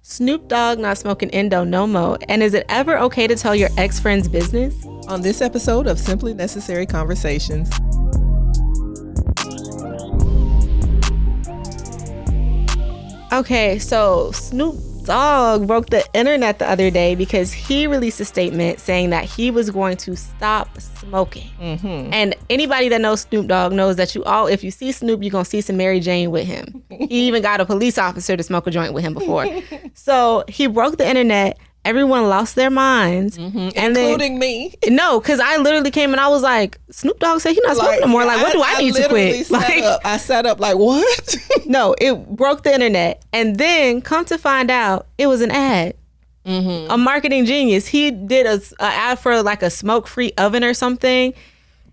Snoop Dogg not smoking endo no mo, and is it ever okay to tell your ex-friend's business? On this episode of Simply Necessary Conversations. Okay, so Snoop Dogg broke the internet the other day because he released a statement saying that he was going to stop smoking. Mm-hmm. And anybody that knows Snoop Dogg knows that if you see Snoop, you're going to see some Mary Jane with him. He even got a police officer to smoke a joint with him before. So he broke the internet. Everyone lost their minds. Mm-hmm. Including me. No, because I literally came and I was like, Snoop Dogg said he's not smoking no more. Like, what do I need to quit? I sat up like, what? No, it broke the internet. And then come to find out, it was an ad. Mm-hmm. A marketing genius. He did a ad for like a smoke-free oven or something.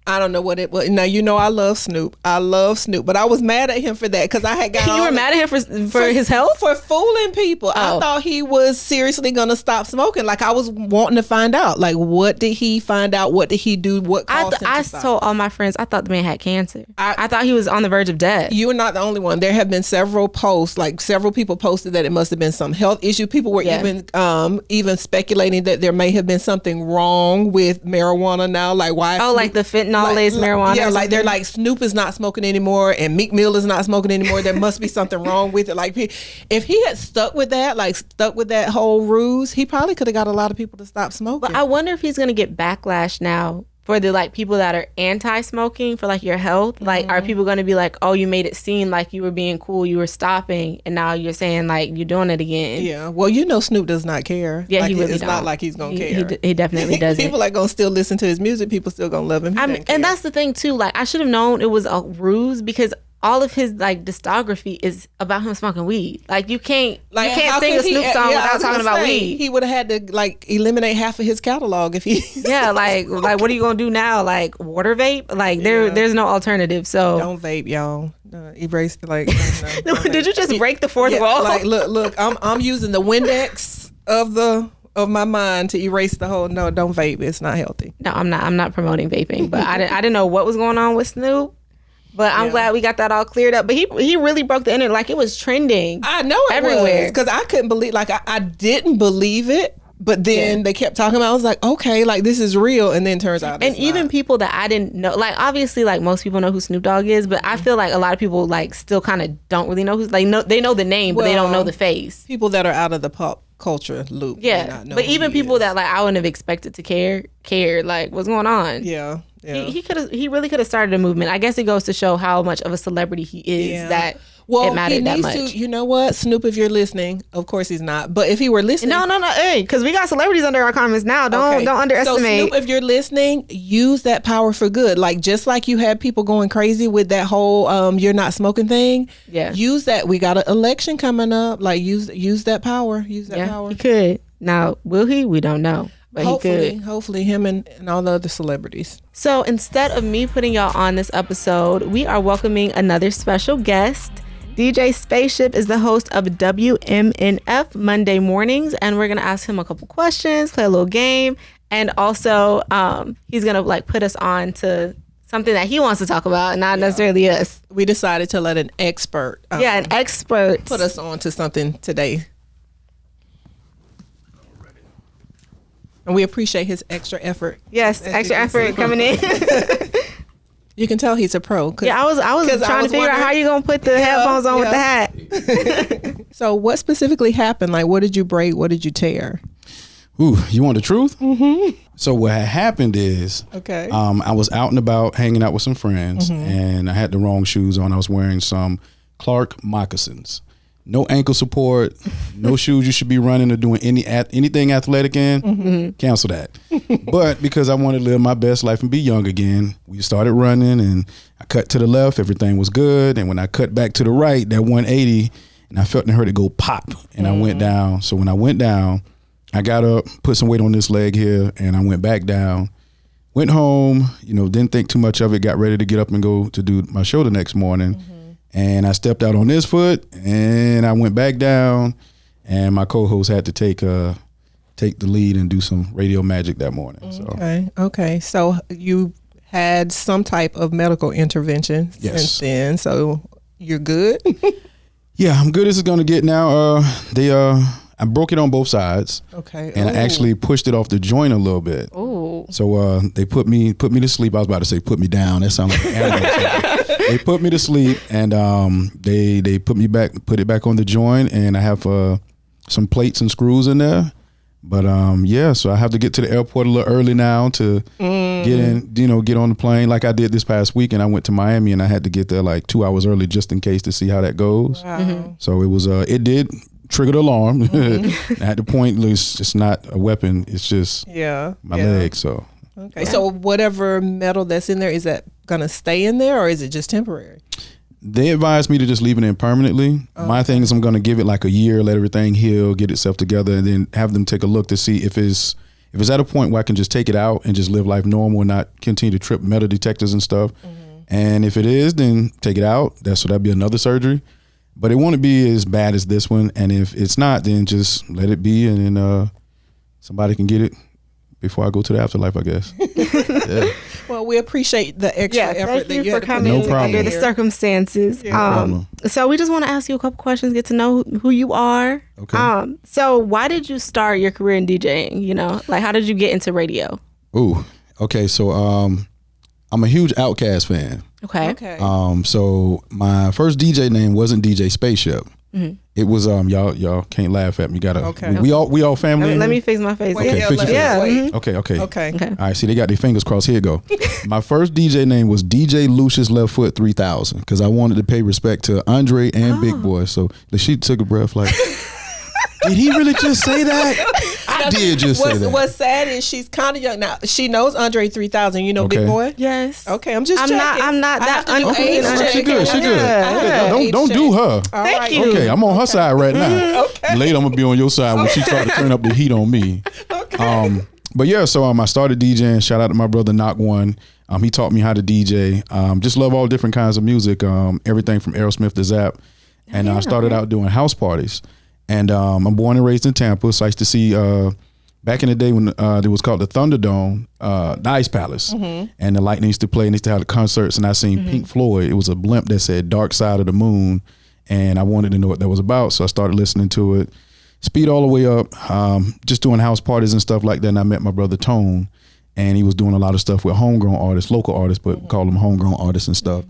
I don't know what it was. Now, you know I love Snoop. But I was mad at him for that because I had got You were mad at him for his health? For fooling people. Oh. I thought he was seriously going to stop smoking. Like, I was wanting to find out. Like, what did he find out? What did he do? What caused him to stop? Told all my friends, I thought the man had cancer. I thought he was on the verge of death. You are not the only one. There have been several posts, like several people posted that it must have been some health issue. People were even speculating that there may have been something wrong with marijuana now. Like, why? Oh, like the fentanyl laced marijuana. Yeah, like they're like Snoop is not smoking anymore and Meek Mill is not smoking anymore. There must be something wrong with it. Like, if he had stuck with that whole ruse, he probably could have got a lot of people to stop smoking. But I wonder if he's gonna get backlash now for the like people that are anti-smoking for like your health. Like, are people gonna be like, oh, you made it seem like you were being cool, you were stopping, and now you're saying like you're doing it again? Yeah. Well, you know, Snoop does not care. Yeah, like, he really it's don't. not like he's gonna care. He definitely doesn't. People are gonna still listen to his music. People still gonna love him. And that's the thing too. Like, I should have known it was a ruse because all of his like discography is about him smoking weed. Like, you can't sing a Snoop song without talking about weed. He would have had to like eliminate half of his catalog if he. Yeah, like what are you gonna do now? Like, water vape? Like, there's no alternative. So don't vape, y'all. Erase like. No, did you just break the fourth wall? Like, look. I'm using the Windex of my mind to erase the whole. No, don't vape. It's not healthy. No, I'm not promoting vaping, but I didn't know what was going on with Snoop. But I'm glad we got that all cleared up. But he really broke the internet. Like, it was trending. I know it everywhere. Because I couldn't believe, like, I didn't believe it. But then they kept talking about it. I was like, okay, like, this is real. And then turns out it's even not. people that I didn't know, like, obviously, like, most people know who Snoop Dogg is. But I feel like a lot of people, like, still kind of don't really know who's, like, they know the name, but they don't know the face. People that are out of the pop culture loop. Yeah. But even people that, like, I wouldn't have expected to care, like, what's going on? Yeah. Yeah. He really could have started a movement. I guess it goes to show how much of a celebrity he is that it mattered that much. You know what, Snoop, if you're listening, of course he's not. But if he were listening, no, hey, because we got celebrities under our comments now. Don't underestimate. So Snoop, if you're listening, use that power for good. Like, just like you had people going crazy with that whole you're not smoking thing. Yeah, use that. We got an election coming up. Like, use that power. Use that power. He could. Now, will he? We don't know. But hopefully him and all the other celebrities. So instead of me putting y'all on this episode, we are welcoming another special guest. DJ Spaceship is the host of WMNF Monday mornings, and we're gonna ask him a couple questions, play a little game, and also he's gonna like put us on to something that he wants to talk about, not necessarily us. We decided to let an expert, an expert, put us on to something today. And we appreciate his extra effort. Yes, extra effort coming in. You can tell he's a pro. Yeah, I was trying to figure out how you gonna put the headphones on with the hat. So what specifically happened? Like, what did you break? What did you tear? Ooh, you want the truth? Mm-hmm. So what had happened is, I was out and about hanging out with some friends, and I had the wrong shoes on. I was wearing some Clark moccasins. No ankle support, no shoes you should be running or doing anything athletic in. Cancel that. But because I wanted to live my best life and be young again, we started running, and I cut to the left. Everything was good. And when I cut back to the right, that 180, and I felt and heard it go pop, and I went down. So when I went down, I got up, put some weight on this leg here, and I went back down. Went home, didn't think too much of it, got ready to get up and go to do my show the next morning. And I stepped out on this foot, and I went back down, and my co-host had to take the lead and do some radio magic that morning. So. Okay. So you had some type of medical intervention since then, so you're good? Yeah, I'm good as it's gonna get now. I broke it on both sides. Okay. And I actually pushed it off the joint a little bit. Ooh. So they put me to sleep. I was about to say put me down. That sounds like an anime. They put me to sleep, and they put it back on the joint, and I have some plates and screws in there. But so I have to get to the airport a little early now to get on the plane like I did this past week. And I went to Miami, and I had to get there like 2 hours early just in case to see how that goes. Wow. Mm-hmm. So it was it did trigger the alarm. At the point, it's just not a weapon. It's just my leg. So okay. So whatever metal that's in there, is that gonna stay in there, or is it just temporary? They advised me to just leave it in permanently. My thing is I'm going to give it like a year, let everything heal, get itself together, and then have them take a look to see if it's at a point where I can just take it out and just live life normal and not continue to trip metal detectors and stuff. And if it is, then take it out. That'd be another surgery. But it won't be as bad as this one. And if it's not, then just let it be, and then somebody can get it before I go to the afterlife, I guess. Yeah. Well, we appreciate the extra effort that you for coming under the circumstances. No problem. So we just want to ask you a couple questions, get to know who you are. Okay. So why did you start your career in DJing? You know, like how did you get into radio? Ooh, okay. So I'm a huge Outkast fan. Okay. So my first DJ name wasn't DJ Spaceship. It was y'all can't laugh at me. We all family. Let me fix my face. Okay, fix your face. Okay. All right, see, they got their fingers crossed. Here you go. My first DJ name was DJ Lucius Left Foot 3000 because I wanted to pay respect to Andre and Big Boy. So she took a breath like, did he really just say that? I did just say that. What's sad is she's kind of young now. She knows Andre 3000. You know Big Boy? Yes. Okay, I'm just checking. I'm not that She good. Don't do her. Thank you. Okay, I'm on her side right now. Okay. Later, I'm gonna be on your side when she started to turn up the heat on me. Okay. But yeah, so I started DJing. Shout out to my brother Knock One. He taught me how to DJ. Just love all different kinds of music. Everything from Aerosmith to Zapp. And I started out doing house parties. And I'm born and raised in Tampa, so I used to see back in the day when it was called the Thunderdome, the Ice Palace, and the Lightning used to play, and they used to have the concerts, and I seen Pink Floyd. It was a blimp that said Dark Side of the Moon, and I wanted to know what that was about, so I started listening to it. Speed all the way up, just doing house parties and stuff like that, and I met my brother Tone, and he was doing a lot of stuff with homegrown artists, local artists, but call them homegrown artists and stuff.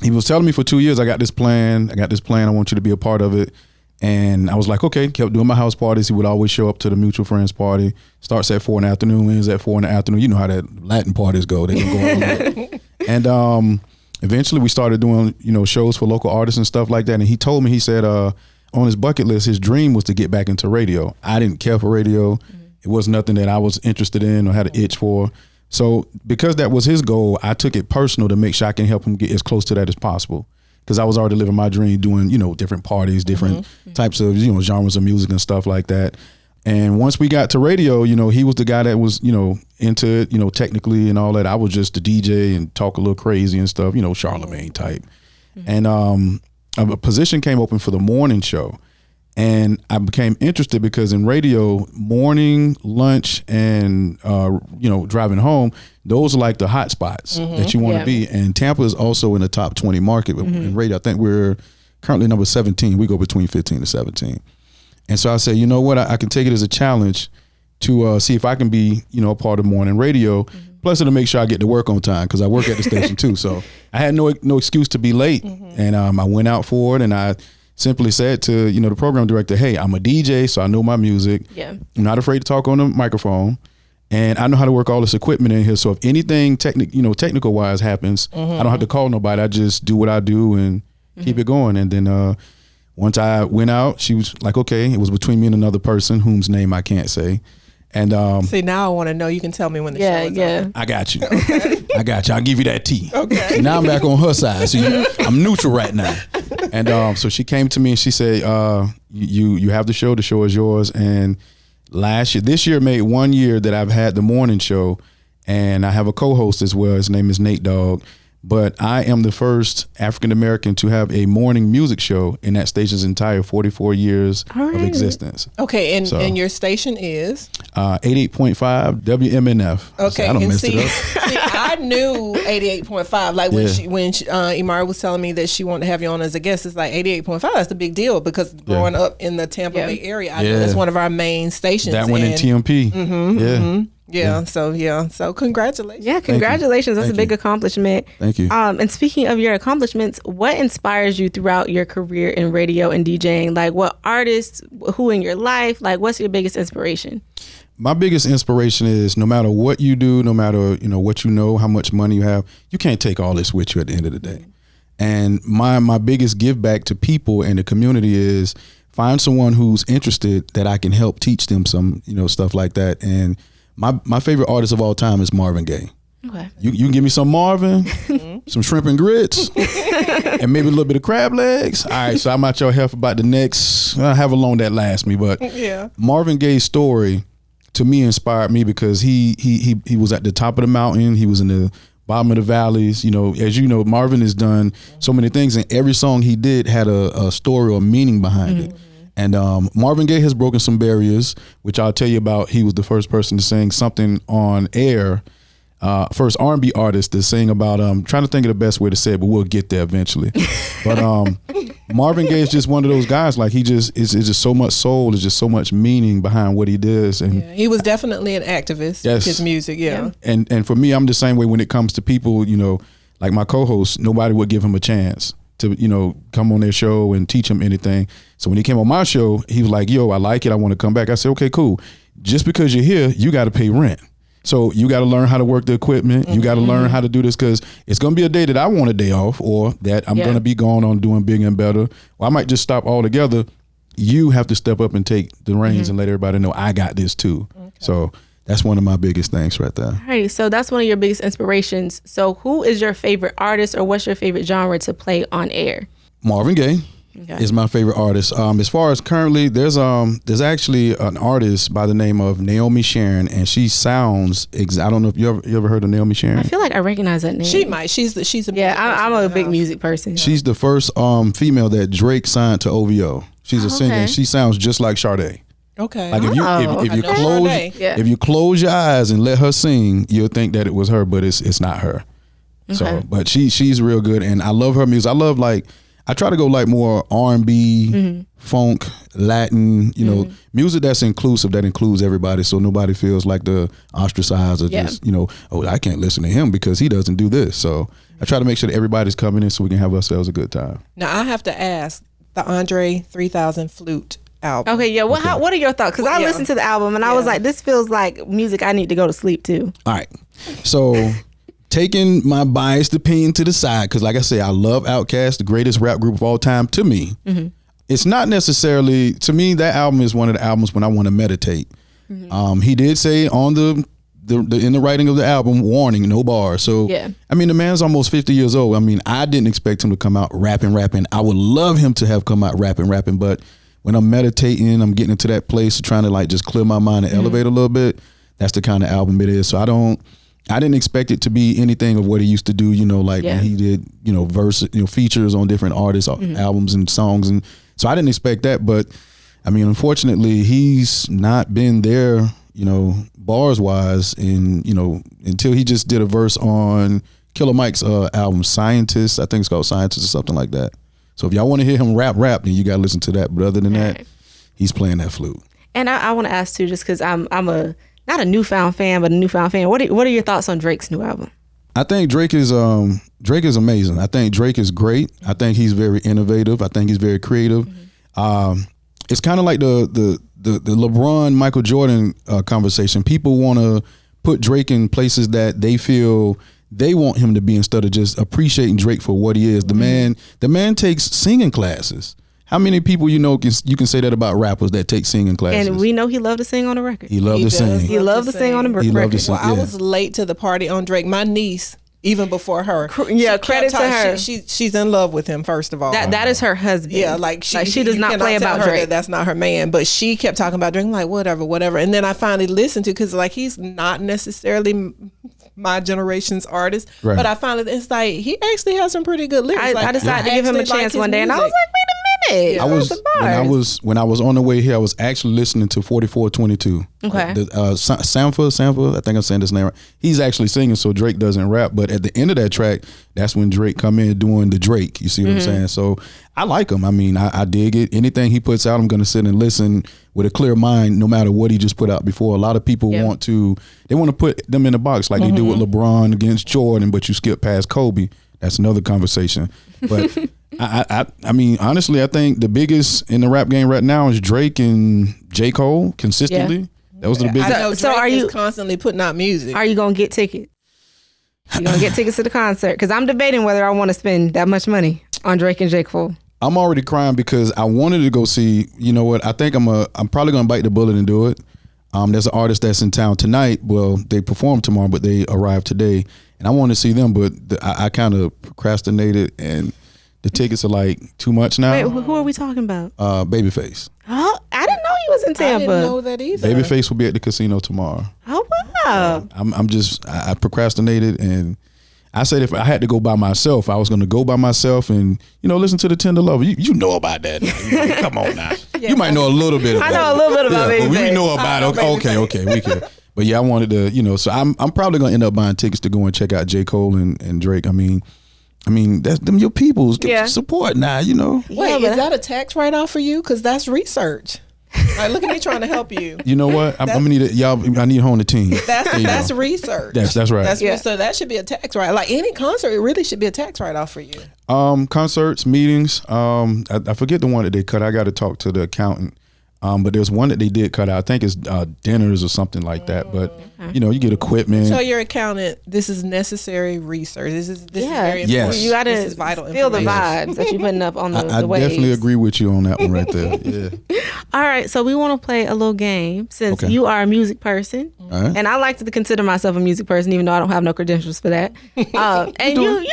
He was telling me for 2 years, I got this plan, I want you to be a part of it. And I was like, okay, kept doing my house parties. He would always show up to the mutual friends party. Starts at 4 in the afternoon, ends at 4 in the afternoon. You know how that Latin parties go. They can go on. And eventually we started doing, shows for local artists and stuff like that. And he told me, he said, on his bucket list, his dream was to get back into radio. I didn't care for radio. It was nothing that I was interested in or had an itch for. So because that was his goal, I took it personal to make sure I can help him get as close to that as possible. Because I was already living my dream doing, different parties, different types of, genres of music and stuff like that. And once we got to radio, he was the guy that was, into it, technically and all that. I was just the DJ and talk a little crazy and stuff, Charlemagne type. And a position came open for the morning show. And I became interested because in radio, morning, lunch, and driving home, those are like the hot spots that you want to be. And Tampa is also in the top 20 market in radio. I think we're currently number 17. We go between 15 to 17. And so I said, you know what? I can take it as a challenge to see if I can be, a part of morning radio. Plus, to make sure I get to work on time because I work at the station too. So I had no excuse to be late. And I went out for it, and I simply said to, the program director, hey, I'm a DJ, so I know my music. Yeah. I'm not afraid to talk on the microphone. And I know how to work all this equipment in here. So if anything technical wise happens, I don't have to call nobody. I just do what I do and keep it going. And then once I went out, she was like, okay, it was between me and another person whose name I can't say. And see, now I want to know. You can tell me when the show is on. I got you. Okay. I got you. I'll give you that tea. Okay. See, now I'm back on her side. So I'm neutral right now. And so she came to me and she said, you have the show. The show is yours. And this year made 1 year that I've had the morning show, and I have a co-host as well. His name is Nate Dogg. but I am the first African American to have a morning music show in that station's entire 44 years of existence. Okay, and your station is 88.5 WMNF. Okay, I don't and mess see, it up. see, I knew 88.5. Like when Imari was telling me that she wanted to have you on as a guest, it's like 88.5. That's a big deal because growing up in the Tampa Bay area, I know that's one of our main stations. That one in TMP. So congratulations. Yeah, congratulations. That's a big accomplishment. Thank you. And speaking of your accomplishments, what inspires you throughout your career in radio and DJing? Like what artists, who in your life, like what's your biggest inspiration? My biggest inspiration is no matter what you do, no matter, what you know, how much money you have, you can't take all this with you at the end of the day. And my biggest give back to people and the community is find someone who's interested that I can help teach them some, stuff like that. And my favorite artist of all time is Marvin Gaye. Okay. You can give me some Marvin, some shrimp and grits, and maybe a little bit of crab legs. All right, so I'm out your hair for about the next, however long that lasts me. But Marvin Gaye's story to me inspired me because he was at the top of the mountain. He was in the bottom of the valleys. As you know, Marvin has done so many things, and every song he did had a story or meaning behind it. And Marvin Gaye has broken some barriers, which I'll tell you about. He was the first person to sing something on air, first R&B artist to sing about, trying to think of the best way to say it, but we'll get there eventually. But Marvin Gaye is just one of those guys, like it's just so much soul, there's just so much meaning behind what he does. And he was definitely an activist with his music, And for me, I'm the same way when it comes to people, like my co-host, nobody would give him a chance to, come on their show and teach him anything. So when he came on my show, he was like, yo, I like it, I want to come back. I said, okay, cool. Just because you're here, you got to pay rent. So you got to learn how to work the equipment. You got to learn how to do this because it's going to be a day that I want a day off or that I'm going to be going on doing bigger and better. Or I might just stop altogether. You have to step up and take the reins and let everybody know I got this too. Okay. So that's one of my biggest things right there. All right. So that's one of your biggest inspirations. So who is your favorite artist or what's your favorite genre to play on air? Marvin Gaye. Is my favorite artist. As far as currently, there's actually an artist by the name of Naomi Sharon, and she sounds. I don't know if you ever heard of Naomi Sharon. I feel like I recognize that name. She might. She's a I'm a big music person. She's the first female that Drake signed to OVO. She's a singer. And she sounds just like Sade. Okay. Like if you close your eyes and let her sing, you'll think that it was her, but it's not her. Okay. So, but she's real good, and I love her music. I try to go like more R&B, funk, Latin, music that's inclusive, that includes everybody, so nobody feels like the ostracized or just, I can't listen to him because he doesn't do this. So I try to make sure that everybody's coming in so we can have ourselves a good time. Now I have to ask, the Andre 3000 Flute album. Okay, yeah. What are your thoughts? Because I listened to the album and I was like, this feels like music I need to go to sleep to. All right. So taking my biased opinion to the side, because like I say, I love Outkast, the greatest rap group of all time to me. It's not necessarily, to me, that album is one of the albums when I want to meditate. He did say on the in the writing of the album, warning, no bars. So, I mean, the man's almost 50 years old. I mean, I didn't expect him to come out rapping. I would love him to have come out rapping, but when I'm meditating, I'm getting into that place of trying to like just clear my mind and elevate a little bit. That's the kind of album it is. So I didn't expect it to be anything of what he used to do, when he did, features on different artists, albums and songs. And so I didn't expect that. But I mean, unfortunately, he's not been there, bars wise until he just did a verse on Killer Mike's album, Scientist. I think it's called Scientist or something like that. So if y'all want to hear him rap, then you got to listen to that. But other than that, he's playing that flute. And I want to ask too, just because I'm not a newfound fan, but a newfound fan. What are your thoughts on Drake's new album? I think Drake is amazing. I think Drake is great. I think he's very innovative. I think he's very creative. It's kind of like the LeBron Michael Jordan conversation. People want to put Drake in places that they feel they want him to be instead of just appreciating Drake for what he is. The man takes singing classes. How many people you can say that about rappers that take singing classes? And we know he loved to sing on the record. He loved to sing. He loved to sing on the record. Well, I was late to the party on Drake. My niece, even before her, credit to her. She's in love with him. First of all, that is her husband. Yeah, she does not play about Drake. That's not her man. But she kept talking about Drake. I'm like, whatever. And then I finally listened to, because he's not necessarily my generation's artists. Right. But I found it's like he actually has some pretty good lyrics. I decided to give him a chance one day, and I was like, wait a minute. When I was on the way here, I was actually listening to 4422. Okay. Sanford, I think I'm saying this name right. He's actually singing, so Drake doesn't rap. But at the end of that track, that's when Drake come in doing the Drake. You see what I'm saying? So I like him. I mean, I dig it. Anything he puts out, I'm going to sit and listen with a clear mind, no matter what he just put out before. A lot of people want to put them in the box like they do with LeBron against Jordan, but you skip past Kobe. That's another conversation. But I mean, honestly, I think the biggest in the rap game right now is Drake and J. Cole consistently. Yeah. Those are the biggest. I know Drake are you constantly putting out music? Are you gonna get tickets? You gonna get tickets to the concert? Because I'm debating whether I want to spend that much money on Drake and J. Cole. I'm already crying because I wanted to go see. You know what? I think I'm probably gonna bite the bullet and do it. There's an artist that's in town tonight. Well, they perform tomorrow, but they arrive today, and I want to see them. But I kind of procrastinated, and the tickets are like too much now. Wait, who are we talking about? Babyface. Oh, I didn't know he was in Tampa. I didn't know that either. Babyface will be at the casino tomorrow. Oh wow! I procrastinated, and I said if I had to go by myself, I was going to go by myself and listen to the Tender Lover. You know about that. Come on now. Yeah, you might know a little bit. About I know a little bit about it. We know about it. Okay, we can. But yeah, I wanted to, so I'm probably going to end up buying tickets to go and check out J. Cole and Drake. I mean, that's them your peoples. Get support now, Wait, is that a tax write-off for you? Because that's research. Like, look at me trying to help you. You know what? I'm gonna need y'all. I need on the team. That's research. That's right. So that should be a tax write. Like any concert, it really should be a tax write-off for you. Concerts, meetings. I forget the one that they cut. I got to talk to the accountant. But there's one that they did cut out. I think it's dinners or something like that. But you get equipment. Tell your accountant this is necessary research. This is very important. Yes. You got to feel the vibes that you're putting up on the I waves. definitely agree with you on that one right there. Yeah. All right, so we want to play a little game since you are a music person, and I like to consider myself a music person, even though I don't have no credentials for that. And you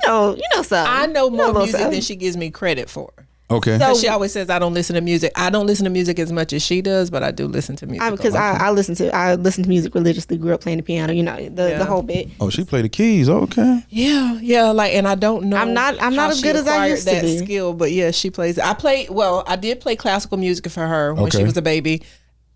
know something. I know more music than she gives me credit for. Okay. So she always says I don't listen to music. I don't listen to music as much as she does, but I do listen to music. Because I listen to music religiously. Grew up playing the piano. The whole bit. Oh, she played the keys. Okay. Yeah. Like, and I don't know. I'm not as good as I used to be. Skill, but yeah, she plays. I did play classical music for her when she was a baby.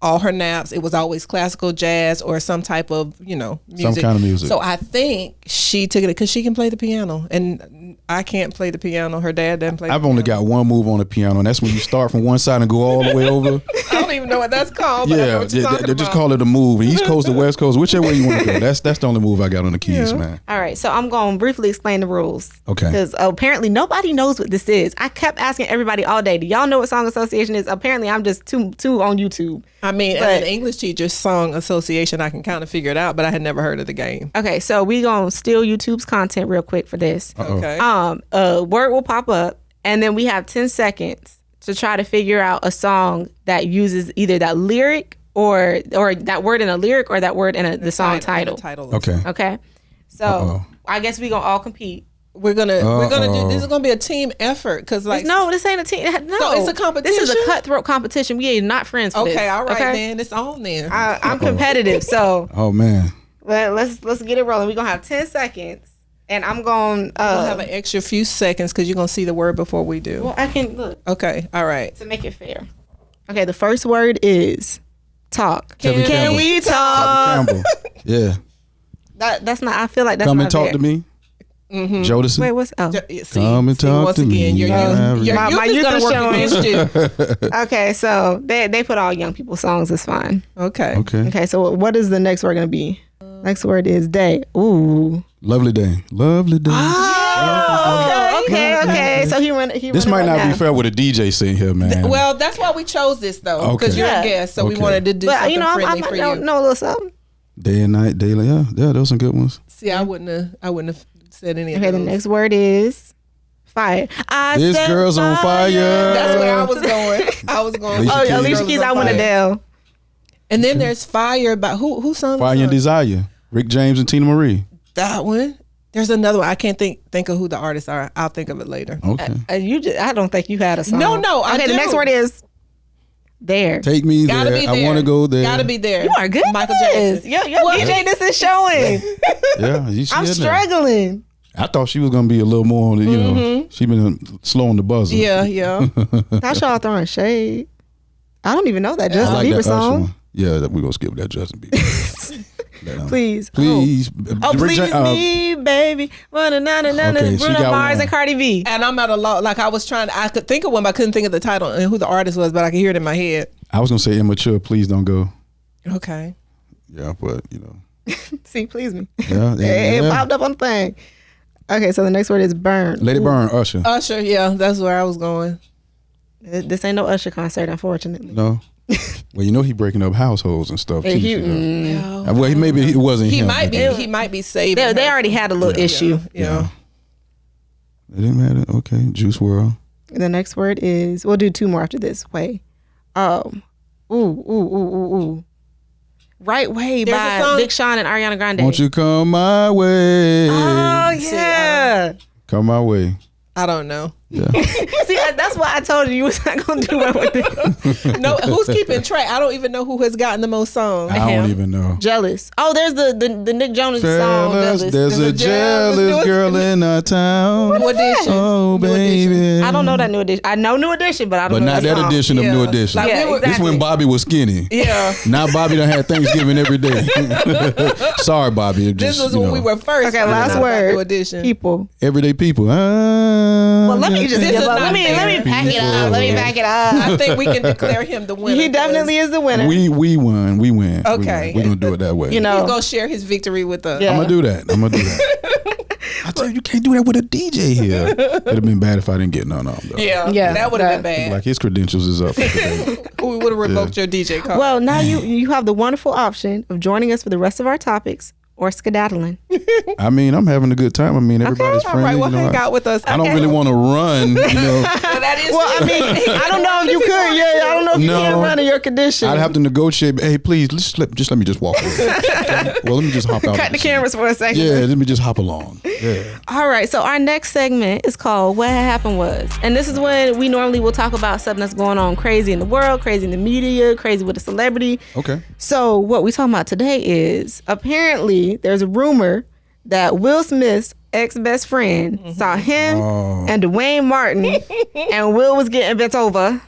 All her naps, it was always classical, jazz, or some type of, music. Some kind of music. So I think she took it because she can play the piano, and I can't play the piano. Her dad doesn't play the piano. I've only got one move on the piano, and that's when you start from one side and go all the way over. I don't even know what that's called. But they just call it a move. East Coast to West Coast, whichever way you want to go. That's the only move I got on the keys, man. All right, so I'm going to briefly explain the rules. Okay. Because apparently nobody knows what this is. I kept asking everybody all day, do y'all know what song association is? Apparently I'm just too on YouTube. I mean, as an English teacher, song association, I can kind of figure it out, but I had never heard of the game. Okay, so we gonna steal YouTube's content real quick for this. Okay. A word will pop up, and then we have 10 seconds to try to figure out a song that uses either that lyric or that word in a lyric or that word in the song title. Okay. So I guess we gonna all compete. We're gonna do. This is gonna be a team effort because this ain't a team. No, so it's a competition. This is a cutthroat competition. We are not friends. For this. All right, man. It's on there. I'm competitive, so. Oh man. Let's get it rolling. We're gonna have 10 seconds, and I'm gonna. We'll have an extra few seconds because you're gonna see the word before we do. Well, I can look. Okay. All right. To make it fair. Okay. The first word is talk. Can we talk? Yeah. That's not. I feel like that's Come not and talk fair. to me. Mm-hmm. Jodeci. Wait, what's come and talk once to again, me. My youth is gonna work against you. Okay, so they put all young people songs. It's fine. Okay. So what is the next word gonna be? Next word is day. Ooh. Lovely day. Oh, okay. So he This might not be fair with a DJ sitting here, man. Well, that's why we chose this though, because you're a guest, so we wanted to do something friendly for you. Know a little something. Day and night, daily. Yeah, those are some good ones. See, I wouldn't have said any of those. The next word is fire. This girl's on fire. That's where I was going. Alicia Keys, I want Adele. And then there's Fire about who sung Fire and Desire. Rick James and Tina Marie. That one. There's another one. I can't think of who the artists are. I'll think of it later. Okay. I don't think you had a song. No. Okay, the next word is there. Take me Gotta there. be there. I want to go there. Gotta be there. You are good. Michael Jackson. Your DJ, this is showing. Yeah, I'm struggling. I thought she was gonna be a little more, you know. She been slow on the buzzer. Yeah. Not y'all throwing shade. I don't even know that Justin like Bieber that song. one. Yeah, we're gonna skip that Justin Bieber. Please. Please. Please me, baby. Bruno Mars and Cardi B. And I'm at a loss. Like I could think of one, but I couldn't think of the title and who the artist was, but I could hear it in my head. I was gonna say Immature, Please Don't Go. Okay. Yeah, but you know. See, please me. Yeah, It popped up on the thing. Okay, so the next word is burn. Let It Burn, Usher. Usher, yeah, that's where I was going. This ain't no Usher concert, unfortunately. No. Well, you know he breaking up households and stuff too. Well, he wasn't He him. He might be saving. They already had a little issue. Yeah. It didn't matter. Okay, Juice WRLD. The next word is, we'll do two more after this. Way. Right Way by Big Sean and Ariana Grande. Won't you come my way? Oh yeah. Come my way. I don't know. Yeah. See, that's why I told you was not gonna do well with this. No, who's keeping track? I don't even know who has gotten the most songs. I don't even know. Jealous. Oh, there's the Nick Jonas song. Jealous. There's a jealous girl in our town. New Edition. Oh, baby. I don't know that New Edition. I know New Edition, but I don't know not that song. edition of New Edition. Like This when Bobby was skinny. Yeah. Now Bobby done had Thanksgiving every day. Sorry, Bobby. This was when we were first. Okay, last word. New Edition. People. Everyday people. Well, let me just let me pack it up. Let me People. back it up. I think we can declare him the winner. He definitely is the winner. We won. We win. Okay. We're gonna do it that way. You know, He's gonna share his victory with us. Yeah. I'm gonna do that. I tell you can't do that with a DJ here. It'd have been bad if I didn't get none of them. Yeah, that would have been bad. Like his credentials is up for today. We would have revoked your DJ card. Well, now you have the wonderful option of joining us for the rest of our topics or skedaddling. I mean, I'm having a good time. I mean, everybody's friendly. All right, well, you know, hang out with us. I don't really want to run. You know, That is I mean, I don't know if you could. Yeah, I don't know if you can run in your condition. I'd have to negotiate. Hey, please, let me just walk away. Well, let me just hop out. Cut the cameras for a second. Yeah, let me just hop along. Yeah. All right, so our next segment is called What Happened Was. And this is when we normally will talk about something that's going on crazy in the world, crazy in the media, crazy with a celebrity. Okay. So what we're talking about today is apparently there's a rumor that Will Smith's ex-best friend saw him and Dwayne Martin and Will was getting bent over.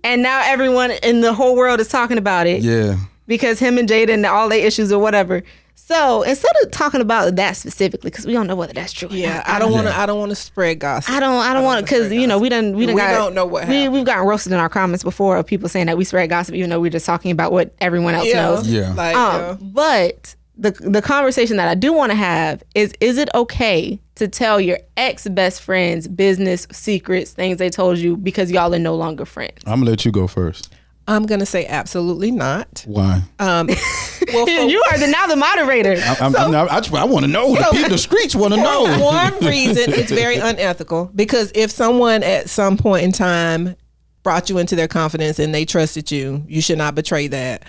And now everyone in the whole world is talking about it. Yeah. Because him and Jada and all their issues or whatever. So instead of talking about that specifically, because we don't know whether that's true. Yeah, I don't want to spread gossip. I don't want to, because you know we don't know what happened. We've gotten roasted in our comments before of people saying that we spread gossip, even though we're just talking about what everyone else knows. Yeah. But the conversation that I do want to have is it okay to tell your ex best friends business secrets, things they told you because y'all are no longer friends? I'm gonna let you go first. I'm gonna say absolutely not. Why? Well, you are now the moderator. I want to know. The streets want to know. For one reason, it's very unethical because if someone at some point in time brought you into their confidence and they trusted you, you should not betray that.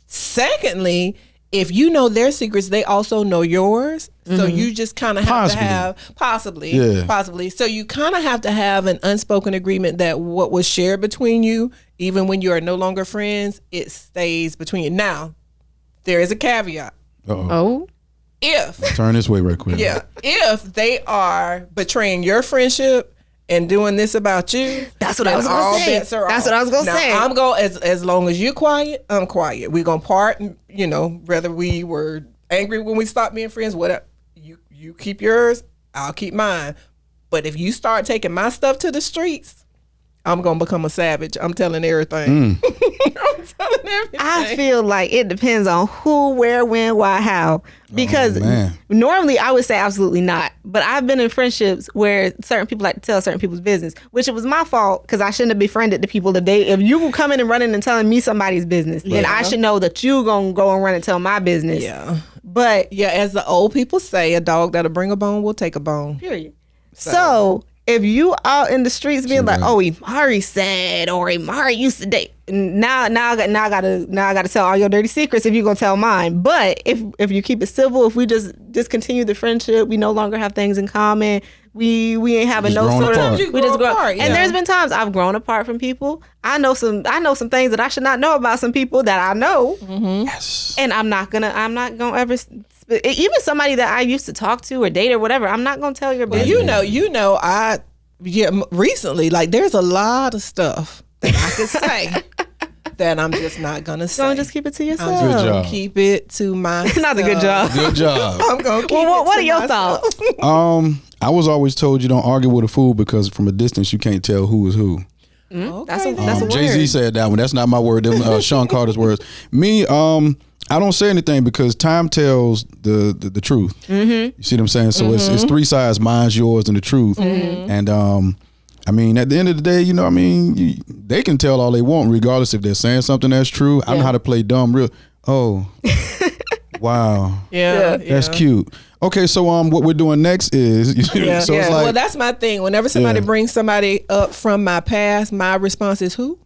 Secondly, if you know their secrets, they also know yours. So you just kind of have to have possibly. So you kind of have to have an unspoken agreement that what was shared between you, even when you are no longer friends, it stays between you. Now, there is a caveat. Oh. If turn this way right quick. Yeah. If they are betraying your friendship and doing this about you, that's what I was gonna say. That's what I was gonna say. I'm going as long as you're quiet, I'm quiet. We're gonna part. You know, whether we were angry when we stopped being friends, whatever. You keep yours, I'll keep mine. But if you start taking my stuff to the streets, I'm gonna become a savage. I'm telling everything. I'm telling everything. I feel like it depends on who, where, when, why, how. Because normally I would say absolutely not. But I've been in friendships where certain people like to tell certain people's business, which it was my fault because I shouldn't have befriended the people. If you come in and running and telling me somebody's business, then I should know that you gonna go and run and tell my business. Yeah. But as the old people say, a dog that'll bring a bone will take a bone. Period. So if you out in the streets being like, "Oh, Imari said," or "Imari used to date," now I gotta tell all your dirty secrets if you're gonna tell mine. But if you keep it civil, if we just discontinue the friendship, we no longer have things in common. we ain't having Just no sort apart. of. We just grow apart. Yeah. And there's been times I've grown apart from people. I know some things that I should not know about some people that I know. Mm-hmm. Yes. And I'm not gonna ever. Even somebody that I used to talk to or date or whatever, I'm not gonna tell your business. Recently, like there's a lot of stuff that I could say that I'm just not gonna say. Don't just keep it to yourself. I'm just Good gonna job. keep it to myself. Not a good job. Good job. I'm gonna keep What it are to your myself. thoughts? I was always told you don't argue with a fool because from a distance you can't tell who is who. Okay, That's a word. Jay-Z said that one. That's not my word. Them, Sean Carter's words. Me, I don't say anything because time tells the truth. Mm-hmm. You see what I'm saying? So it's three sides: mine's, yours, and the truth. Mm-hmm. And I mean, at the end of the day, you know, I mean, they can tell all they want, regardless if they're saying something that's true. I know how to play dumb. Real. Oh, wow. Yeah, that's cute. Okay, so what we're doing next is so it's like, well, that's my thing. Whenever somebody brings somebody up from my past, my response is who?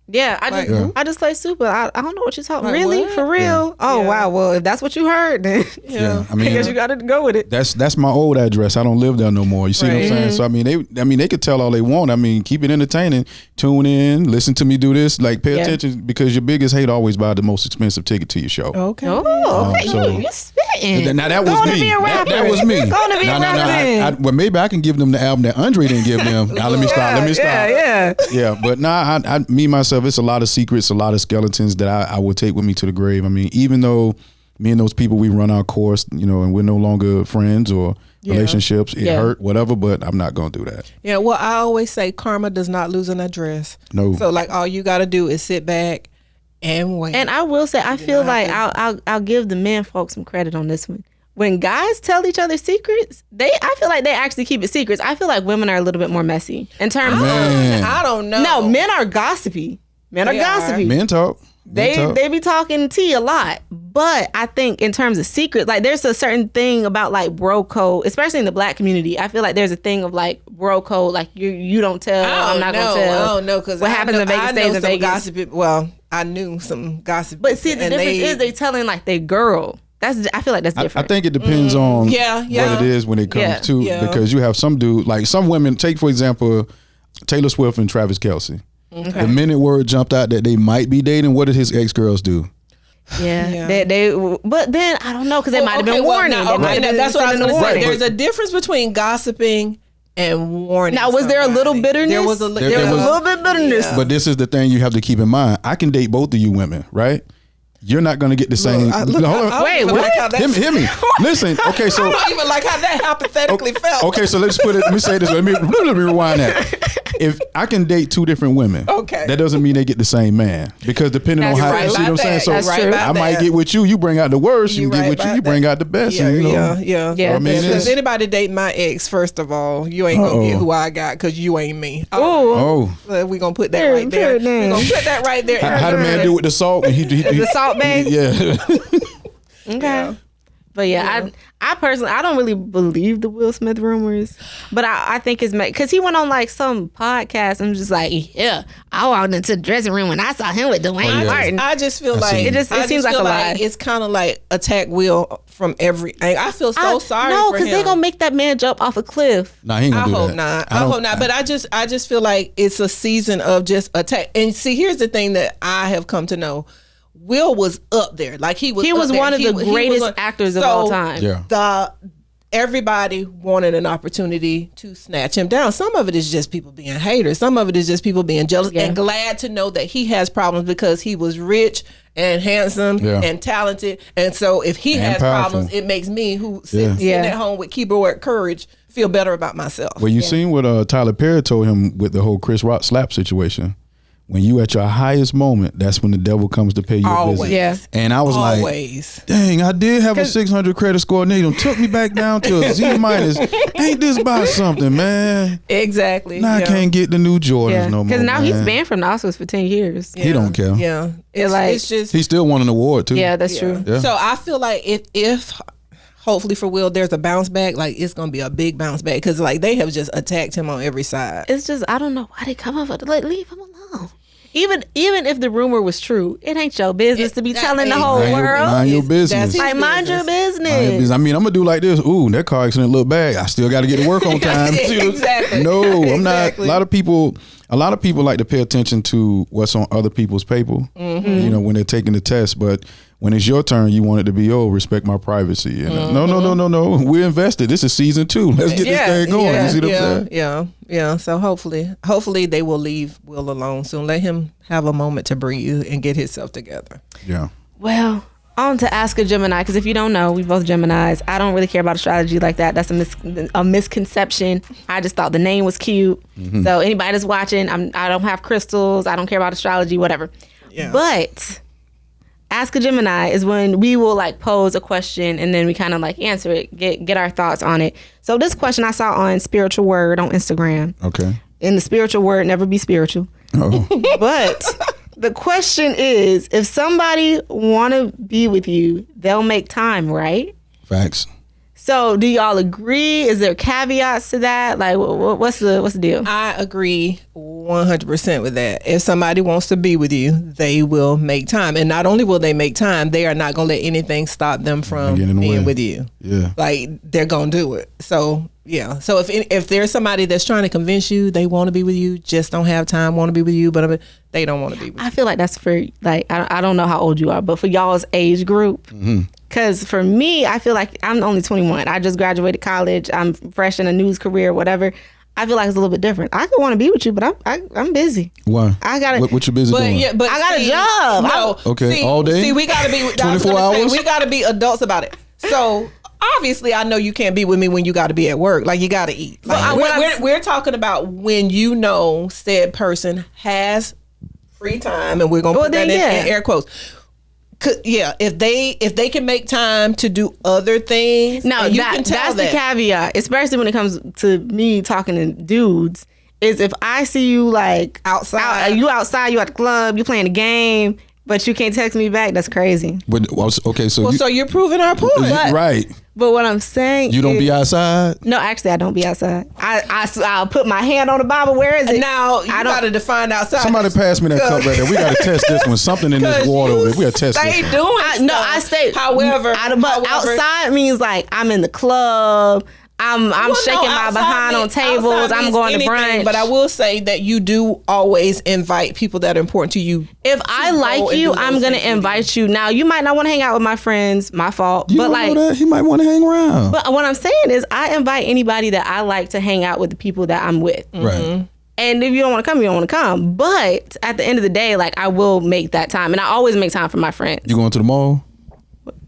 Yeah, I just play super. I don't know what you're talking. Like, really? what? For real? Yeah. Oh wow. Well, if that's what you heard, then I mean, I guess you got to go with it. That's my old address. I don't live there no more. You see what I'm saying? So I mean, they could tell all they want. I mean, keep it entertaining. Tune in, listen to me do this. Like, pay attention because your biggest hate always buy the most expensive ticket to your show. Okay. Oh, okay. so- You're spitting. Now that was Going to me. be a rapper. That was me. Going to be a rapper. then. Well, maybe I can give them the album that Andre didn't give them. Now let me stop. Yeah. But me myself, it's a lot of secrets, a lot of skeletons that I will take with me to the grave. I mean, even though me and those people, we run our course, you know, and we're no longer friends or relationships, it hurt, whatever, but I'm not going to do that. Yeah, well, I always say karma does not lose an address. No. So, like, all you got to do is sit back and wait. And I will say, I feel like I'll give the men folks some credit on this one. When guys tell each other secrets, I feel like they actually keep it secrets. I feel like women are a little bit more messy in terms of. I don't know. No, men are gossipy. Men are gossipy. Men talk. They be talking tea a lot, but I think in terms of secrets, like there's a certain thing about like bro code, especially in the black community. I feel like there's a thing of like bro code, like you don't tell, I'm not gonna tell. I don't know because what happens in Vegas stays in Vegas. Gossip, well, I knew some gossip, but see, the difference is they telling like they girl. I feel like that's different. I think it depends on what it is when it comes to because you have some dude like some women. Take for example, Taylor Swift and Travis Kelce. Okay. The minute word jumped out that they might be dating, what did his ex girls do? Yeah. They but then I don't know because they might have been warning. That's what I was going to say. There's a difference between gossiping and warning. Now, was there a little bitterness? There was a little bit bitterness. But this is the thing you have to keep in mind. I can date both of you women, right? You're not going to get the same. Wait, what? Hear me. Listen. Okay, so I don't even like how that hypothetically felt. Okay, so let's put it. Let me say this. Let me rewind that. If I can date two different women, that doesn't mean they get the same man because depending on how you see what I'm saying. So I might get with you. You bring out the worst. You get with you. You bring out the best. Yeah. I mean, because anybody date my ex, first of all, you ain't gonna get who I got because you ain't me. We gonna put that right there. We gonna put that right there. How the man do with the salt? The salt bag. Yeah. Okay. But I personally, I don't really believe the Will Smith rumors, but I think it's because he went on like some podcast and was just like, I walked into the dressing room and I saw him with Dwayne Martin. I just feel like it seems like a lie. It's kind of like attack Will from every. I feel so sorry. No, because they're gonna make that man jump off a cliff. Nah, he ain't gonna do that. I hope not. But I just feel like it's a season of just attack. And see, here's the thing that I have come to know. Will was up there. Like he was one of the greatest actors of all time. Yeah. Everybody wanted an opportunity to snatch him down. Some of it is just people being haters. Some of it is just people being jealous and glad to know that he has problems because he was rich and handsome and talented. And so if he has problems, it makes me who sitting at home with keyboard courage feel better about myself. Well, you seen what Tyler Perry told him with the whole Chris Rock slap situation. When you at your highest moment, that's when the devil comes to pay you a visit. Yeah. And I was like, dang, I did have a 600 credit score and they done took me back down to a Z minus. Ain't this about something, man? Exactly. Now I can't get the new Jordans no more. Because now he's banned from the Oscars for 10 years. He don't care. Yeah. It's just he still won an award too. Yeah, that's true. Yeah. So I feel like if hopefully for Will there's a bounce back, like it's gonna be a big bounce back because like they have just attacked him on every side. It's just I don't know why they come up with like leave him alone. Even if the rumor was true, it ain't your business to be telling the whole world. Mind your business. Like, mind your business. I mean, I'm gonna do like this. Ooh, that car accident looked bad. I still got to get to work on time. Exactly. No, I'm not. A lot of people like to pay attention to what's on other people's paper. You know, when they're taking the test, but when it's your turn, you want it to be, respect my privacy. And no. We're invested. This is season 2. Let's get this thing going. You see what I'm saying? Yeah. So hopefully they will leave Will alone soon. Let him have a moment to breathe and get himself together. Yeah. Well, on to Ask a Gemini, because if you don't know, we both Geminis. I don't really care about astrology like that. That's a misconception. I just thought the name was cute. So anybody that's watching, I don't have crystals. I don't care about astrology, whatever. Yeah. But Ask a Gemini is when we will like pose a question and then we kind of like answer it, get our thoughts on it. So this question I saw on Spiritual Word on Instagram. Okay. In the Spiritual Word, never be spiritual. Oh. But the question is, if somebody want to be with you, they'll make time, right? Facts. So do y'all agree? Is there caveats to that? Like, what's the deal? I agree 100% with that. If somebody wants to be with you, they will make time. And not only will they make time, they are not going to let anything stop them from being with you. Yeah. Like, they're going to do it. So, yeah. So if there's somebody that's trying to convince you they want to be with you, just don't have time, want to be with you, but they don't want to be with you. I feel like that's for, like, I don't know how old you are, but for y'all's age group. Because for me, I feel like I'm only 21. I just graduated college. I'm fresh in a news career, whatever. I feel like it's a little bit different. I could want to be with you, but I'm busy. Why? I got what you busy doing? Yeah, but I got a job. No. Okay, all day? See, we got to be 24 hours? We got to be adults about it. So obviously, I know you can't be with me when you got to be at work. Like, you got to eat. Like, we're talking about when you know said person has free time, and we're going to put that in air quotes. If they can make time to do other things, that's the caveat, especially when it comes to me talking to dudes, is if I see you like outside, you at the club, you playing a game, but you can't text me back, that's crazy. But okay, so so you're proving our point, right? But what I'm saying, you don't be outside. No, actually, I don't be outside. I'll put my hand on the Bible. Where is it? Now you got to define outside. Somebody pass me that cup right there. We got to test this one. Something in this water. We got to test this. I stay. However, outside means like I'm in the club. I'm shaking my behind on tables. I'm going to brunch. But I will say that you do always invite people that are important to you. If I like you, I'm going to invite you. Now, you might not want to hang out with my friends. My fault. But like, he might want to hang around. But what I'm saying is, I invite anybody that I like to hang out with the people that I'm with. Right. And if you don't want to come, you don't want to come. But at the end of the day, like, I will make that time. And I always make time for my friends. You going to the mall?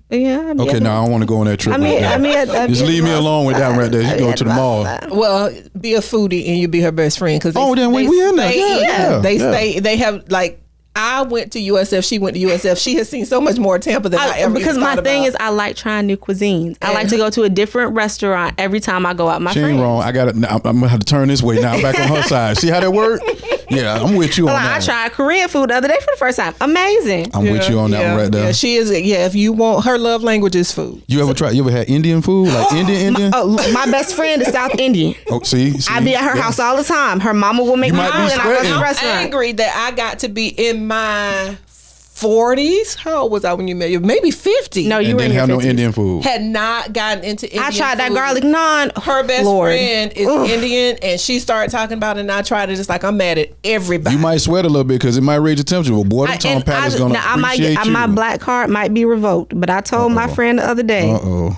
Yeah. Okay, now I don't want to go on that trip. Just leave me alone with that right there. You go to the mall. Well, be a foodie and you be her best friend. Then we in there. They have like. I went to USF. She went to USF. She has seen so much more Tampa than I ever. Because my thing is, I like trying new cuisines. I like to go to a different restaurant every time I go out. My friends. She ain't wrong. I'm gonna have to turn this way now. I'm back on her side. See how that work? Yeah, I'm with you on that. I tried Korean food the other day for the first time. Amazing. I'm with you on that one right there. Yeah, she is. Yeah, if you want, her love language is food. You ever had Indian food, like Indian? My best friend is South Indian. Oh, see, I be at her house all the time. Her mama will make me food, and I go to the restaurant. I'm angry that I got to be in my 40s. How old was I when you met? Maybe 50. No, you didn't have no Indian food. Had not gotten into Indian food. I tried that garlic naan. Her best friend is Indian, and she started talking about it, and I tried it just like I'm mad at everybody. You might sweat a little bit because it might raise the temperature. But boy, the Tom Pat is going to appreciate you. My black card might be revoked, but I told my friend the other day,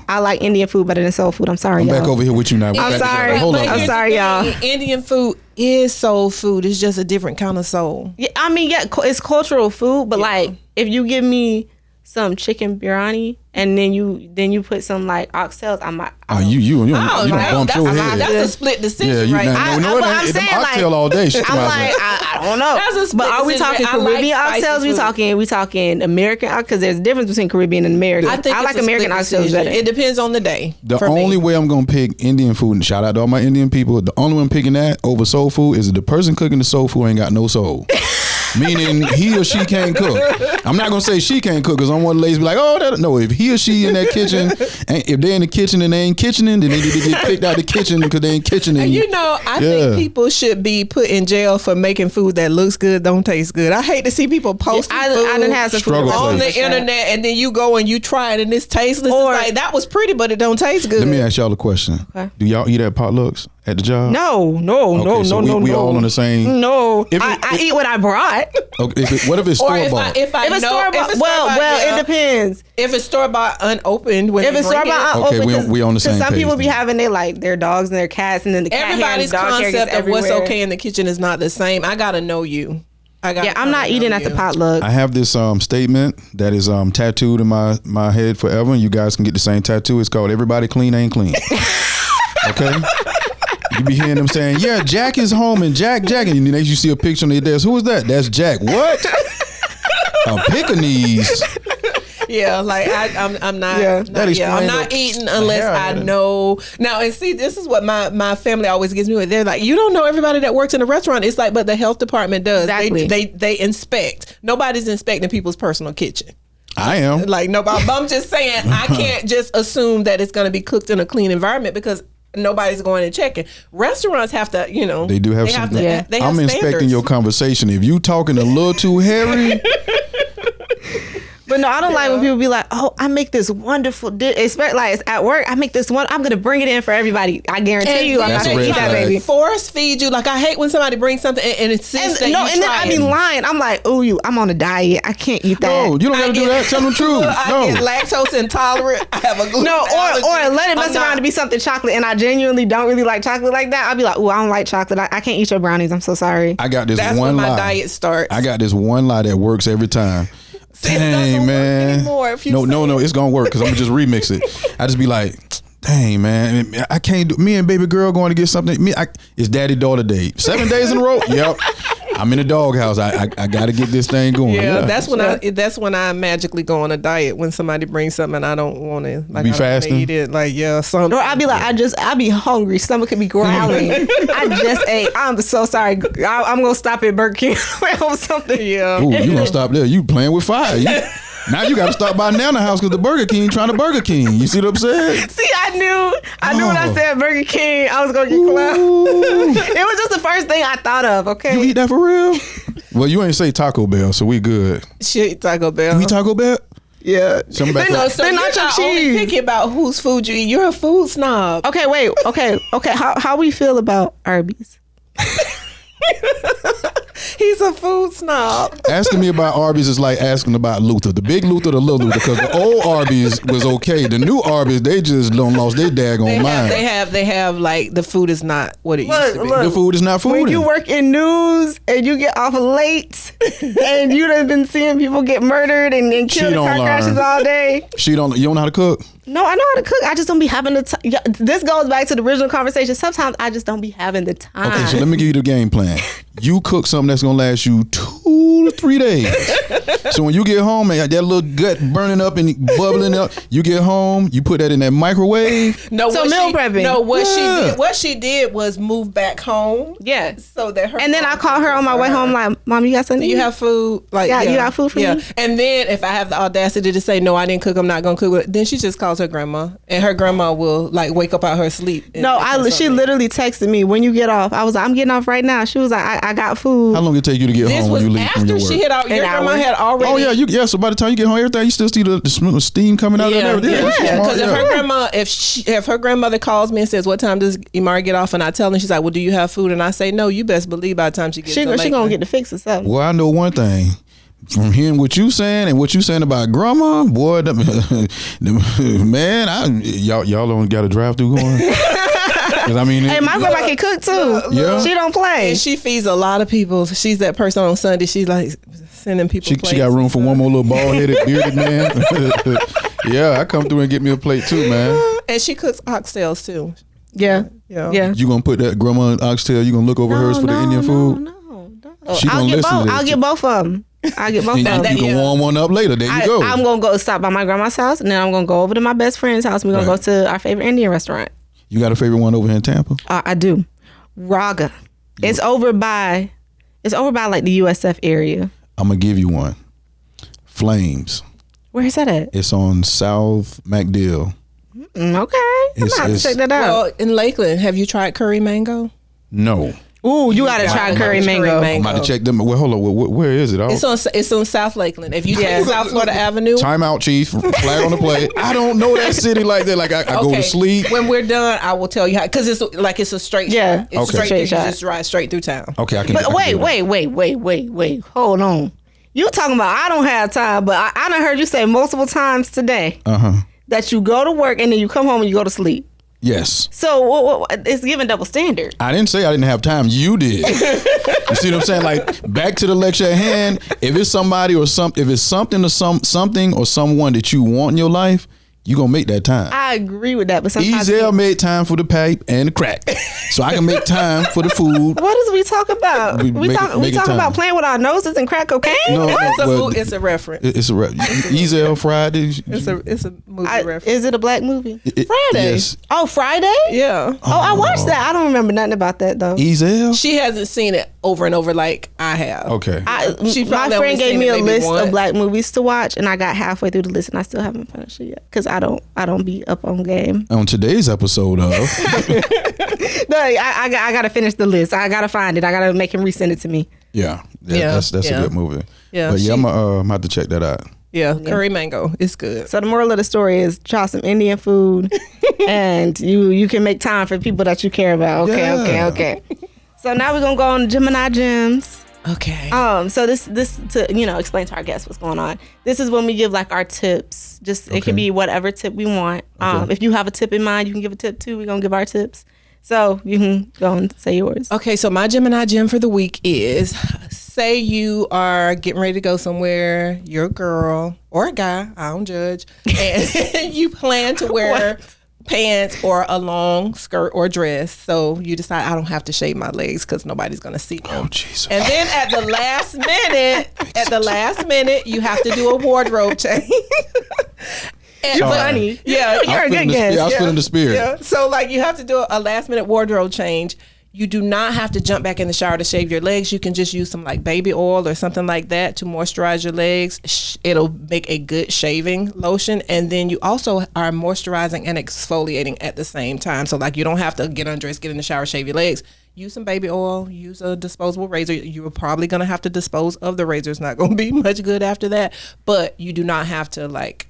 I like Indian food better than soul food. I'm sorry, y'all. I'm back over here with you now. I'm sorry. I'm sorry, y'all. Indian food is soul food. It's just a different kind of soul. Yeah, I mean, it's cultural food, but like if you give me some chicken biryani and then you put some like oxtails, I might. You don't bump your head. That's a split decision, right? I'm saying oxtail all day. I'm like, I don't know. That's a split but are we talking Caribbean oxtails? We talking American? Because there's a difference between Caribbean and American. I like American oxtails better. It depends on the day. The only way I'm gonna pick Indian food, and shout out to all my Indian people, the only way I'm picking that over soul food is if the person cooking the soul food ain't got no soul. Meaning he or she can't cook. I'm not gonna say she can't cook because I don't want the ladies to be like, oh, that. No, if he or she in that kitchen, and if they're in the kitchen and they ain't kitchening, then they need to get kicked out the kitchen because they ain't kitchening. And I think people should be put in jail for making food that looks good, don't taste good. I hate to see people post food I didn't have some food on the internet and then you go and you try it and it's tasteless. Or it's like, that was pretty, but it don't taste good. Let me ask y'all a question. Okay. Do y'all eat at potlucks at the job? No. We all on the same. No, I eat what I brought. Okay, what if it's store bought? If it's store bought, well, it depends. If it's store bought unopened, if it's store bought unopened, okay, we on the same page. Some people be having their dogs and their cats, and then the cat everybody's hair and dog concept hair of what's okay in the kitchen is not the same. I gotta know you. I'm not eating at the potluck. I have this statement that is tattooed in my head forever, and you guys can get the same tattoo. It's called "Everybody Clean Ain't Clean." Okay. You be hearing them saying, yeah, Jack is home and Jack, and then you see a picture on their desk. Who is that? That's Jack. What? A Pekingese. Yeah, like I'm not. Yeah, I'm not eating unless I know. Now, and see, this is what my family always gives me with. They're like, you don't know everybody that works in a restaurant. It's like, but the health department does. Exactly. They inspect. Nobody's inspecting people's personal kitchen. I am. Like nobody. I'm just saying, I can't just assume that it's going to be cooked in a clean environment because nobody's going and checking. Restaurants have to, they do have some. They have I'm inspecting your conversation. If you talking a little too hairy. But no, I don't like when people be like, "Oh, I make this wonderful dish." Especially like it's at work. I make this one. I'm gonna bring it in for everybody. I guarantee you, I'm not gonna eat that baby. Force feed you. Like I hate when somebody brings something and insists that you try it. I be lying. I'm like, "Oh, I'm on a diet. I can't eat that." No, you don't gotta do that. Tell them the truth. I get lactose intolerant. I have a gluten allergy. or let it mess around to be something chocolate, and I genuinely don't really like chocolate like that. I'll be like, "Oh, I don't like chocolate. I can't eat your brownies. I'm so sorry." I got this That's one lie. That's when my diet starts. I got this one lie that works every time. Dang, man. No, it's gonna work because I'm gonna just remix it. I just be like, dang, man, I can't do. Me and baby girl going to get something. It's daddy daughter date. 7 days in a row. Yep. I'm in the doghouse. I got to get this thing going. Yeah, that's when I magically go on a diet when somebody brings something and I don't want to be fasting. Eat it something. Or I'll be like, I be hungry. Stomach could be growling. I just ate. I'm so sorry. I'm gonna stop at Burger King or something. Yeah. Ooh, you gonna stop there? You playing with fire? Now you got to stop by Nana House because the Burger King trying to Burger King. You see what I'm saying? See, I knew when I said Burger King, I was gonna get clowned. It was just the first thing I thought of. Okay, you eat that for real? Well, you ain't say Taco Bell, so we good. She eat Taco Bell. You eat Taco Bell? Yeah. They're not your cheese. Picky about whose food you eat. You're a food snob. Okay, wait. Okay. How we feel about Arby's? He's a food snob. Asking me about Arby's is like asking about Luther. The big Luther, the little Luther. Because the old Arby's was okay. The new Arby's, they just lost their daggone mind. They have like the food is not what it used to be. The food is not food. When you work in news and you get off late and you done been seeing people get murdered and killed in car crashes all day. You don't know how to cook? No, I know how to cook. I just don't be having the time. This goes back to the original conversation. Sometimes I just don't be having the time. Okay, so let me give you the game plan. You cook something that's going to last you 2 to 3 days. So when you get home and that little gut burning up and bubbling up, you get home, you put that in that microwave. No, so meal prepping. No, what she did was move back home. Yeah. So that her. And then I call her on my way home like, Mom, you got something? Do you have food? Like, you got food for me? And then if I have the audacity to say, no, I didn't cook, I'm not going to cook, then she just calls her grandma. And her grandma will like wake up out her sleep. She literally texted me, when you get off. I was like, I'm getting off right now. She was like, I got food. How long did it take you to get home when you leave from your work? After she had your grandma had already. Oh yeah, so by the time you get home, everything you still see the steam coming out of everything. Because if her grandmother calls me and says, what time does Imari get off? And I tell her, she's like, well, do you have food? And I say, no, you best believe by the time she gets she gonna get the fix or something. Well, I know one thing. From hearing what you saying and what you saying about grandma, boy, man, y'all don't got a drive-through going. I mean, hey, my grandma can cook too. Yeah, she don't play. And she feeds a lot of people. She's that person on Sunday. She's like sending people. She got room for one more little bald-headed bearded man. Yeah, I come through and get me a plate too, man. And she cooks oxtails too. Yeah. You gonna put that grandma oxtail? You gonna look over hers for the Indian food? No. I'll get both of them. I get both of them. You can warm one up later. There you go. I'm gonna go stop by my grandma's house, and then I'm gonna go over to my best friend's house. We're gonna go to our favorite Indian restaurant. You got a favorite one over here in Tampa? I do. Raga. It's over by It's over by like the USF area. I'm gonna give you one. Flames. Where is that at? It's on South MacDill. Okay, I'm gonna have to check that out. Well, in Lakeland, have you tried curry mango? No. Ooh, you gotta try curry mango. I'm about to check them. Well, hold on. Where is it? It's on South Lakeland. If you take South Florida Avenue. Time out, Chief. Flag on the plate. I don't know that city like that. Like I go to sleep. When we're done, I will tell you how. Because it's a straight shot. It's straight shot. You just ride straight through town. Okay, I can. But wait. Hold on. You talking about I don't have time, but I done heard you say multiple times today that you go to work and then you come home and you go to sleep. Yes. So it's giving double standard. I didn't say I didn't have time. You did. You see what I'm saying? Like back to the lecture at hand. If it's somebody or something, if it's something or someone that you want in your life, you gonna make that time. I agree with that, but sometimes Ezel made time for the pipe and the crack, so I can make time for the food. What is we talk about? We talk about playing with our noses and crack cocaine. No, it's a reference. It's a Ezel Friday. It's a movie reference. Is it a black movie? Friday. Yes. Oh, Friday? Yeah. Oh, I watched that. I don't remember nothing about that though. Ezel. She hasn't seen it over and over like I have. Okay. My friend gave me a list of black movies to watch, and I got halfway through the list, and I still haven't finished it yet because I don't be up on game. On today's episode of No, I gotta finish the list. I gotta find it. I gotta make him resend it to me. Yeah. That's a good movie. Yeah, but I'm gonna have to check that out. Yeah, curry mango. It's good. So the moral of the story is try some Indian food and you can make time for people that you care about. Okay. So now we're gonna go on Gemini Gems. Okay. So this to explain to our guests what's going on. This is when we give like our tips. It can be whatever tip we want. If you have a tip in mind, you can give a tip too. We're gonna give our tips. So you can go and say yours. Okay, so my Gemini gem for the week is, say you are getting ready to go somewhere, you're a girl or a guy, I don't judge, and you plan to wear pants or a long skirt or dress. So you decide I don't have to shave my legs because nobody's going to see them. Oh, Jesus. And then at the last minute, you have to do a wardrobe change. You're funny. Yeah, you're a good guest. I was feeling the spirit. Yeah. So like you have to do a last minute wardrobe change. You do not have to jump back in the shower to shave your legs. You can just use some like baby oil or something like that to moisturize your legs. It'll make a good shaving lotion. And then you also are moisturizing and exfoliating at the same time. So like you don't have to get undressed, get in the shower, shave your legs. Use some baby oil, use a disposable razor. You are probably going to have to dispose of the razor. It's not going to be much good after that. But you do not have to like,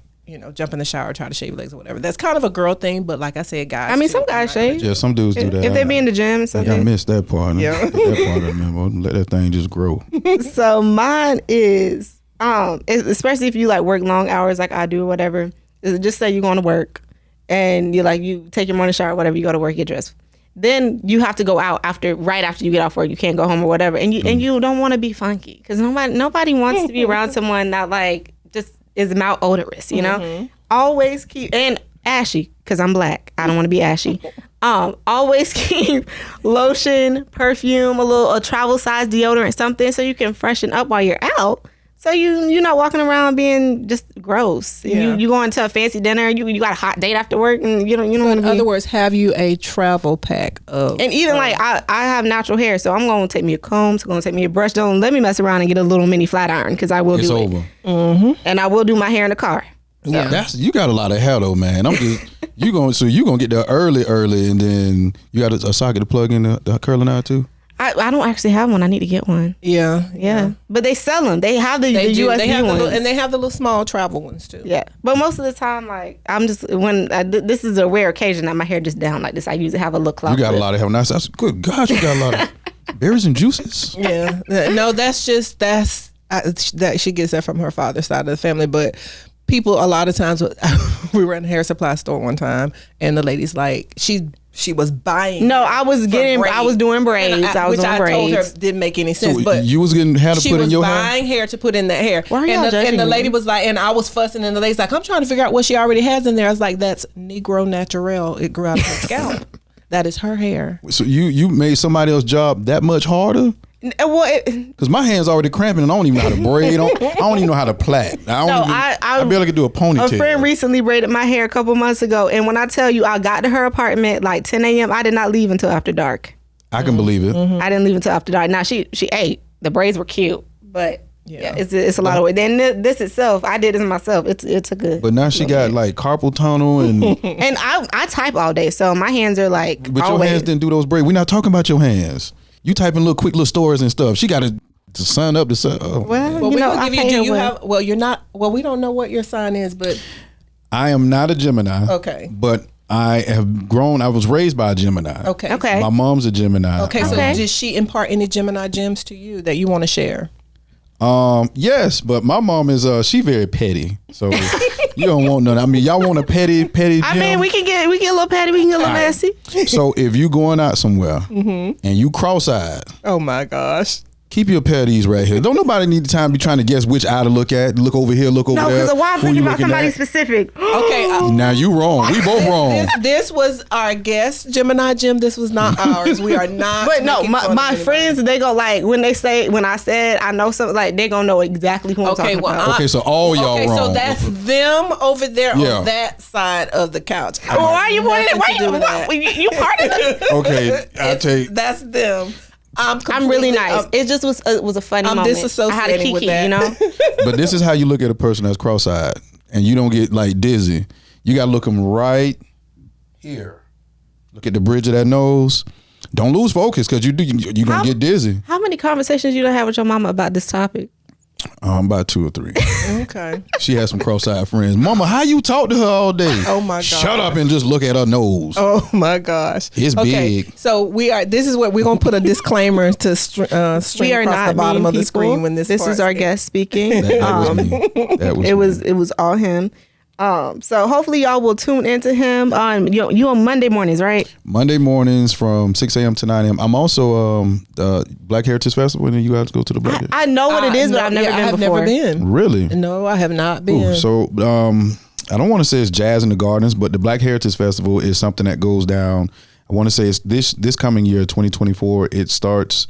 jump in the shower, try to shave your legs or whatever. That's kind of a girl thing, but like I said, guys. I mean, some guys shave. Yeah, some dudes do that. If they be in the gym or something. I missed that part. Yeah. That part I remember. Let that thing just grow. So mine is, especially if you like work long hours like I do or whatever, is just say you're going to work and you take your morning shower or whatever, you go to work, get dressed. Then you have to go out right after you get off work. You can't go home or whatever. And you don't want to be funky because nobody wants to be around someone that like just is malodorous, Always keep, and ashy, because I'm black. I don't want to be ashy. Always keep lotion, perfume, a travel size deodorant, something so you can freshen up while you're out. So you're not walking around being just gross. Yeah. You going to a fancy dinner, you got a hot date after work, and you don't want to be. In other words, have you a travel pack of. And even like I have natural hair, so I'm going to take me a comb, so I'm going to take me a brush. Don't let me mess around and get a little mini flat iron because I will do it. It's over. Mm-hmm. And I will do my hair in the car. So. Yeah, you got a lot of hair though, man. You gonna get there early, and then you got a socket to plug in the curling iron too. I don't actually have one. I need to get one. Yeah. But they sell them. They have the USB ones. And they have the little small travel ones too. Yeah. But most of the time, like, I'm just, this is a rare occasion that my hair just down like this. I usually have a little cloth. You got a lot of hair. That's good. Gosh, you got a lot of berries and juices. Yeah. No, that she gets that from her father's side of the family. But people, a lot of times, we were in a hair supply store one time, and the lady's like, she was buying. No, I was doing braids. I told her didn't make any sense. So but you was getting hair to put in your hair? She was buying hair to put in that hair. Why are y'all judging and the lady me? was like, and I was fussing, and the lady's like, I'm trying to figure out what she already has in there. I was like, that's Negro Naturel. It grew out of her scalp. That is her hair. So you made somebody else's job that much harder? Because my hands already cramping and I don't even know how to braid. I don't even know how to plait. I barely could do a ponytail. A friend recently braided my hair a couple months ago, and when I tell you I got to her apartment like 10 a.m., I did not leave until after dark. I can believe it. Mm-hmm. I didn't leave until after dark. Now she ate. the braids were cute, but yeah, it's a lot of work. Then this itself, I did this myself. It's a good. But now she got like carpal tunnel and and I type all day, so my hands are like. But your hands didn't do those braids. We're not talking about your hands. You typing quick little stories and stuff. She got to sign up to say. Oh. Well, we don't give you. Do you have? Well, you're not. Well, we don't know what your sign is, but I am not a Gemini. Okay, but I have grown. I was raised by a Gemini. Okay. My mom's a Gemini. Okay. So did she impart any Gemini gems to you that you want to share? Yes, but my mom is she very petty. So you don't want none. I mean, y'all want a petty gem? I mean, we can get a little petty, we can get a little messy. So if you going out somewhere and you cross-eyed. Oh my gosh. Keep your petties right here. Don't nobody need the time to be trying to guess which eye to look at. Look over here, look over there. No, because why I'm thinking about somebody specific. Okay. Now you wrong. We both wrong. This was our guest, Gemini Gem. This was not ours. We are not. But no, my friends, they go like, when I said I know something, like they gonna know exactly who I'm talking about. Okay, so all y'all wrong. So that's them over there on that side of the couch. Well, why are you pointing at? Why you part of it? Okay, I take. That's them. I'm really nice. It just was a funny moment. I'm disassociating I had a kiki, with that. you know. But this is how you look at a person that's cross-eyed, and you don't get like dizzy. You gotta look them right here. Look at the bridge of that nose. Don't lose focus, because you're gonna get dizzy. How many conversations you done have with your mama about this topic? About 2 or 3. Okay. She has some cross-eyed friends. Mama, how you talk to her all day? Oh my god. Shut up and just look at her nose. Oh my gosh. It's big. So this is what we're gonna put a disclaimer to stream we are across not the bottom of the screen when this is our guest speaking. That was me. It was all him. So hopefully y'all will tune into him on you on Monday mornings, right? Monday mornings from 6 a.m. to 9 a.m. I'm also Black Heritage Festival, and you guys go to the Black Heritage. I know what it is, but I've never been before. Never been. Really? No, I have not been. So I don't want to say it's Jazz in the Gardens, but the Black Heritage Festival is something that goes down. I want to say it's this coming year, 2024. It starts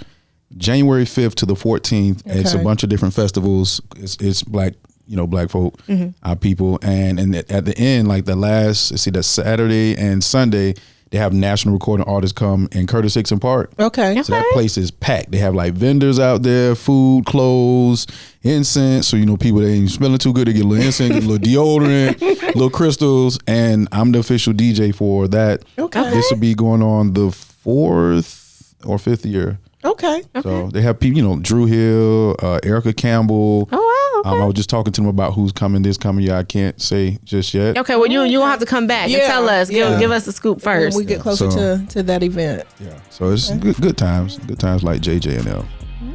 January 5th to the 14th. Okay. It's a bunch of different festivals. It's black. Black folk, our people, and at the end, like that Saturday and Sunday, they have national recording artists come in Curtis Hickson Park. Okay. So that place is packed. They have like vendors out there, food, clothes, incense. So people that ain't smelling too good, they get a little incense, get a little deodorant, little crystals, and I'm the official DJ for that. Okay. This will be going on the 4th or 5th year. Okay. So they have people, Drew Hill, Erica Campbell. Oh wow. Okay. I was just talking to them about who's coming this coming year. I can't say just yet. Okay, well you gonna have to come back and tell us. Give us the scoop first. When we get closer to that event. Yeah. So it's good times. Good times like JJNL.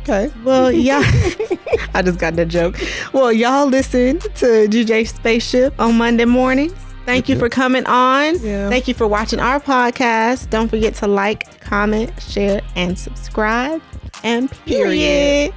Okay. Well, yeah. I just got that joke. Well, y'all listen to DJ Spaceship on Monday mornings. Thank you for coming on. Yeah. Thank you for watching our podcast. Don't forget to like, comment, share, and subscribe. And period.